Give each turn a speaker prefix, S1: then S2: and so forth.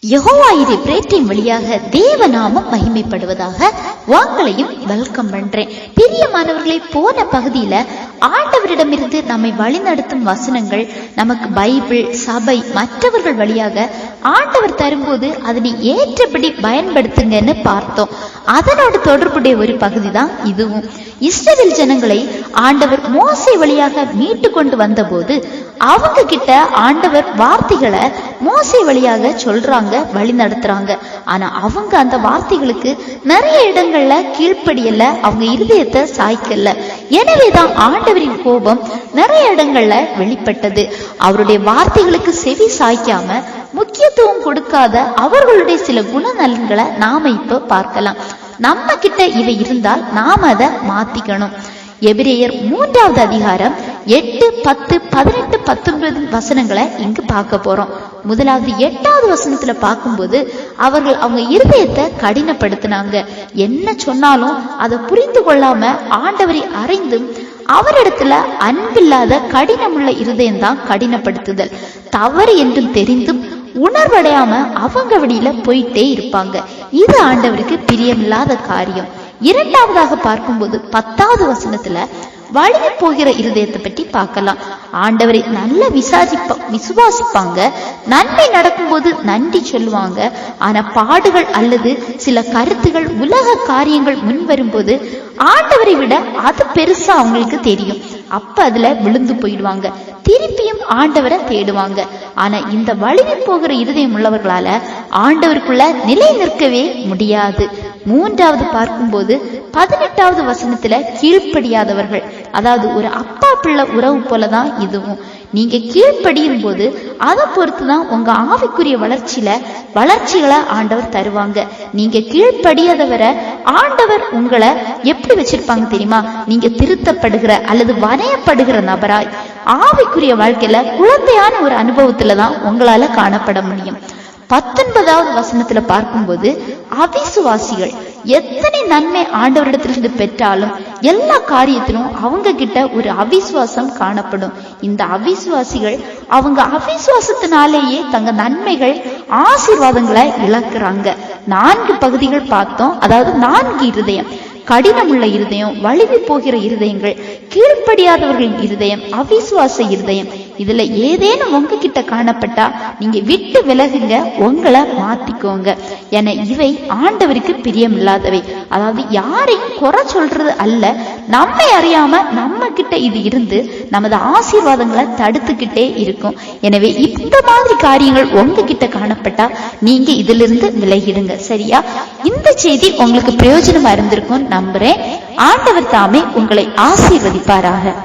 S1: யெகோவாயிரு பிரேட்டின் வழியாக தேவநாமம் மகிமைப்படுவதாக. வாங்களையும் வெல்கம் பண்றேன். பிரியமானவர்களை, போன பகுதியில ஆண்டவரிடமிருந்து நம்மை வழிநடத்தும் வசனங்கள் நமக்கு பைபிள், சபை, மற்றவர்கள் வழியாக ஆண்டவர் தரும்போது அதனை ஏற்றபடி பயன்படுத்துங்கன்னு பார்த்தோம். அதனோடு தொடர்புடைய ஒரு பகுதி தான் இதுவும். இஸ்ரவேல் ஜனங்களை ஆண்டவர் மோசே வழியாக மீட்டு கொண்டு வந்த போது அவங்க கிட்ட ஆண்டவர் வார்த்தைகளை மோசே வழியாக சொல்றாங்க, வழி நடத்துறாங்க. ஆனா அவங்க அந்த வார்த்தைகளுக்கு நிறைய இடங்கள்ல கீழ்ப்படியல, அவங்க இருதயத்தை சாய்க்கல. எனவேதான் ஆண்டவரின் கோபம் நிறைய இடங்கள்ல வெளிப்பட்டது. அவருடைய வார்த்தைகளுக்கு செவி சாய்க்காம முக்கியத்துவம் கொடுக்காத அவர்களுடைய சில குணநலன்களை நாம இப்ப பார்க்கலாம். நம்ம கிட்ட இவை இருந்தால் நாம அதை மாத்திக்கணும். எபிரேயர் 3வது அதிகாரம் 8, 10, 18, 19 வசனங்களை இங்கு பார்க்க போறோம். முதலாவது 8வது வசனத்துல பார்க்கும்போது அவங்க இருதயத்தை கடினப்படுத்தினாங்க. என்ன சொன்னாலும் அதை புரிந்து கொள்ளாம ஆண்டவரை அறிந்தும் அவரிடத்துல அன்பில்லாத கடினமுள்ள இருதயம் தான் கடினப்படுத்துதல். தவறு என்றும் தெரிந்தும் உணர்வடையாம அவங்க வழியில போயிட்டே இருப்பாங்க. இது ஆண்டவருக்கு பிரியமில்லாத காரியம். இரண்டாவதாக பார்க்கும்போது 10வது வசனத்துல வழிந்து போகிற இருதயத்தை பற்றி பார்க்கலாம். ஆண்டவரை நல்ல விசுவாசிப்பாங்க, நன்மை நடக்கும்போது நன்றி சொல்லுவாங்க. ஆனா பாடுகள் அல்லது சில கருத்துகள், உலக காரியங்கள் முன் வரும்போது ஆண்டவரை விட அது பெருசா அவங்களுக்கு தெரியும். அப்ப அதுல விழுந்து போயிடுவாங்க, திருப்பியும் ஆண்டவரை தேடுவாங்க. ஆனா இந்த வழிந்து போகிற இருதயம் உள்ளவர்களால ஆண்டவருக்குள்ள நிலை நிற்கவே முடியாது. மூன்றாவது பார்க்கும்போது 18வது வசனத்துல கீழ்ப்படியாதவர்கள், அதாவது ஒரு அப்பா பிள்ளை உறவு போலதான் இதுவும். நீங்க கீழ்ப்படியும் போது அதை பொறுத்துதான் உங்க ஆவிக்குரிய வளர்ச்சிகளை ஆண்டவர் தருவாங்க. நீங்க கீழ்ப்படியாதவரை ஆண்டவர் உங்களை எப்படி வச்சிருப்பாங்க தெரியுமா? நீங்க திருத்தப்படுகிற அல்லது வரையப்படுகிற நபராய் ஆவிக்குரிய வாழ்க்கையில குழந்தையான ஒரு அனுபவத்துலதான் உங்களால காணப்பட முடியும். 19வது வசனத்துல பார்க்கும்போது அவிசுவாசிகள் எத்தனை நன்மை ஆண்டவரிடத்திலிருந்து பெற்றாலும் எல்லா காரியத்திலும் அவங்க கிட்ட ஒரு அவிசுவாசம் காணப்படும். இந்த அவிசுவாசிகள் அவங்க அவிசுவாசத்தினாலேயே தங்க நன்மைகள், ஆசீர்வாதங்களை இழக்கிறாங்க. 4 பகுதிகள் பார்த்தோம். அதாவது 4 இருதயம்: கடினமுள்ள இருதயம், வலிவு போகிற இருதயங்கள், கீழ்ப்படியாதவர்களின் இருதயம், அவிசுவாச இருதயம். இதுல ஏதேனும் உங்ககிட்ட காணப்பட்டா நீங்க விட்டு விலகுங்க, உங்களை மாத்திக்கோங்க. என இவை ஆண்டவருக்கு பிரியமில்லாதவை. அதாவது யாரையும் குறை சொல்றது அல்ல, நம்மை அறியாம நம்ம கிட்ட இது இருந்து நமது ஆசீர்வாதங்களை தடுத்துக்கிட்டே இருக்கும். எனவே இந்த மாதிரி காரியங்கள் உங்ககிட்ட காணப்பட்டா நீங்க இதுல இருந்து விலகிடுங்க. சரியா? இந்த செய்தி உங்களுக்கு பிரயோஜனமா இருந்திருக்கும் நம்புறேன். ஆண்டவர் தாமே உங்களை ஆசீர்வதிப்பாராக.